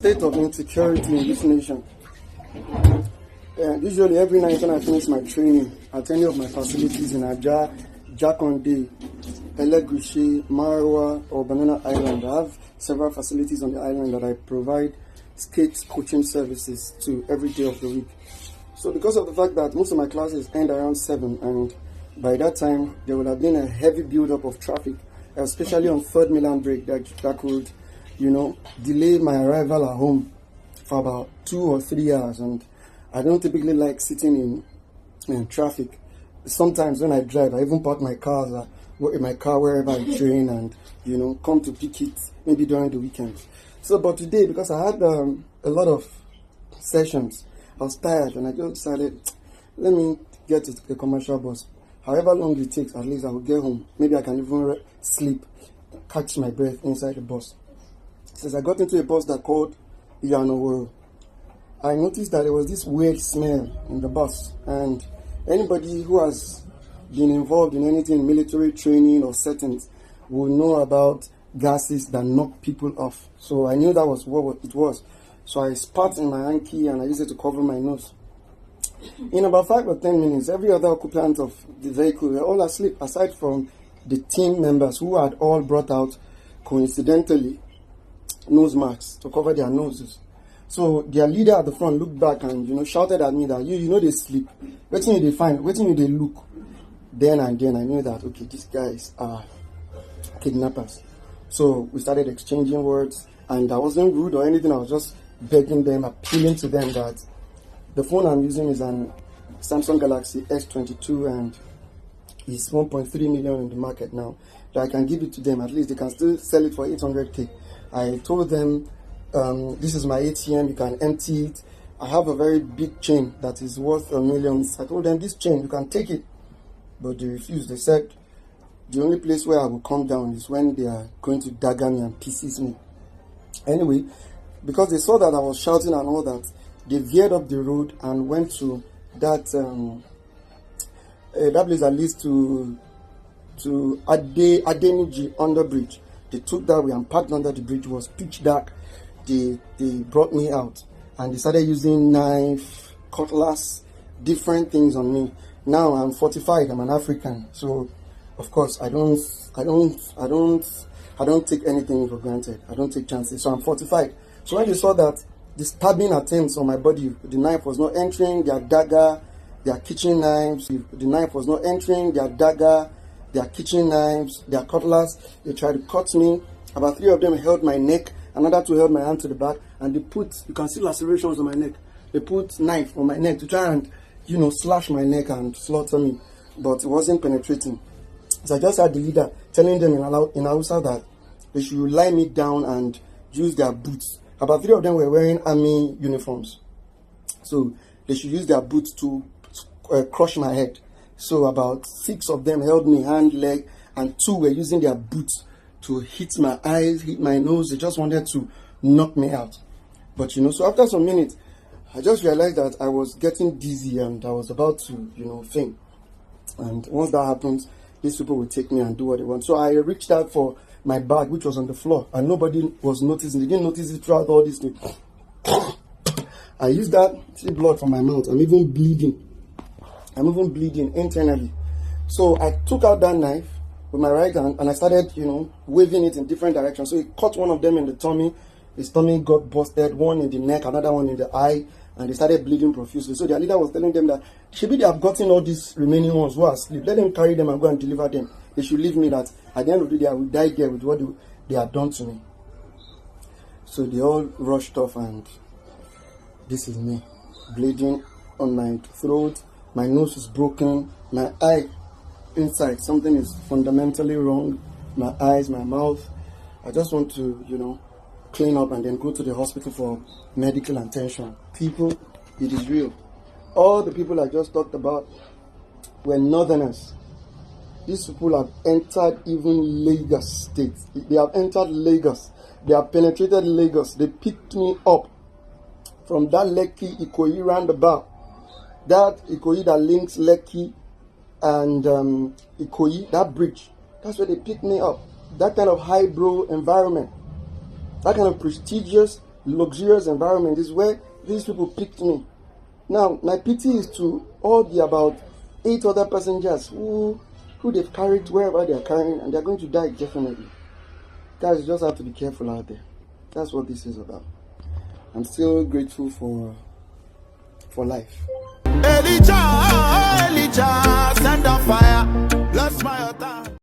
State of insecurity in this nation. Usually every night when I finish my training at any of my facilities in Ajah, Jakonde, Elegushi, Marwa, or Banana Island, I have several facilities on the island that I provide skate coaching services to every day of the week. So because of the fact that most of my classes end around 7, and by that time there would have been a heavy build-up of traffic, especially on 3rd Milan break, that could delay my arrival at home for about 2 or 3 hours. And I don't typically like sitting in traffic. Sometimes when I drive, I even park my car wherever I train and come to pick it maybe during the weekend. But today, because I had a lot of sessions, I was tired and I just decided, let me get to a commercial bus. However long it takes, at least I will get home. Maybe I can even sleep, catch my breath inside the bus. Since I got into a bus that called Iyanoworo, I noticed that there was this weird smell in the bus. And anybody who has been involved in anything military training or settings will know about gases that knock people off. So I knew that was what it was. So I spat in my hanky and I used it to cover my nose. In about 5 or 10 minutes, every other occupant of the vehicle were all asleep, aside from the team members who had all brought out, coincidentally, nose masks to cover their noses. So their leader at the front looked back and shouted at me that they sleep. Waiting they find, waiting they look. Then I knew that okay, these guys are kidnappers. So we started exchanging words, and I wasn't rude or anything. I was just begging them, appealing to them that the phone I'm using is an Samsung Galaxy S22 and it's 1.3 million in the market now. That I can give it to them. At least they can still sell it for 800k. I told them, this is my ATM, you can empty it. I have a very big chain that is worth millions. I told them, this chain, you can take it. But they refused. They said, the only place where I will come down is when they are going to dagger me and pieces me. Anyway, because they saw that I was shouting and all that, they veered up the road and went to that place that leads to Adeniji Underbridge. They took that way and parked under the bridge. It was pitch dark. They brought me out and they started using knife, cutlass, different things on me. Now I'm fortified. I'm an African, so of course I don't take anything for granted. I don't take chances. So I'm fortified. So when they saw that the stabbing attempts on my body, the knife was not entering, their dagger, their kitchen knives, the knife was not entering, their dagger, their kitchen knives, their cutlass, they tried to cut me. About 3 of them held my neck, another 2 held my hand to the back, and they put, you can see lacerations on my neck. They put knife on my neck to try and, slash my neck and slaughter me, but it wasn't penetrating. So I just had the leader telling them in Hausa that they should lie me down and use their boots. About 3 of them were wearing army uniforms, so they should use their boots to crush my head. So about 6 of them held me hand, leg, and 2 were using their boots to hit my eyes, hit my nose. They just wanted to knock me out. But so after some minutes, I just realized that I was getting dizzy and I was about to, faint. And once that happens, these people will take me and do what they want. So I reached out for my bag, which was on the floor, and nobody was noticing. They didn't notice it throughout all this thing. I used that, see blood from my mouth. I'm even bleeding internally. So I took out that knife with my right hand and I started, waving it in different directions. So it cut one of them in the tummy. His tummy got busted, one in the neck, another one in the eye, and they started bleeding profusely. So their leader was telling them that maybe they have gotten all these remaining ones who are asleep. Let them carry them and go and deliver them. They should leave me that at the end of the day I will die there with what they have done to me. So they all rushed off and this is me, bleeding on my throat. My nose is broken, my eye inside, something is fundamentally wrong. My eyes, my mouth. I just want to, clean up and then go to the hospital for medical attention. People, it is real. All the people I just talked about were northerners. These people have entered even Lagos State. They have entered Lagos. They have penetrated Lagos. They picked me up from that Lekki Ikoyi roundabout. That Ikoyi that links Lekki and Ikoyi, that bridge, that's where they picked me up. That kind of highbrow environment, that kind of prestigious luxurious environment. This is where these people picked me. Now, my pity is to all the about 8 other passengers who they've carried wherever they are carrying, and they're going to die definitely. Guys, you just have to be careful out there. That's what this is about. I'm still grateful for life. Elijah!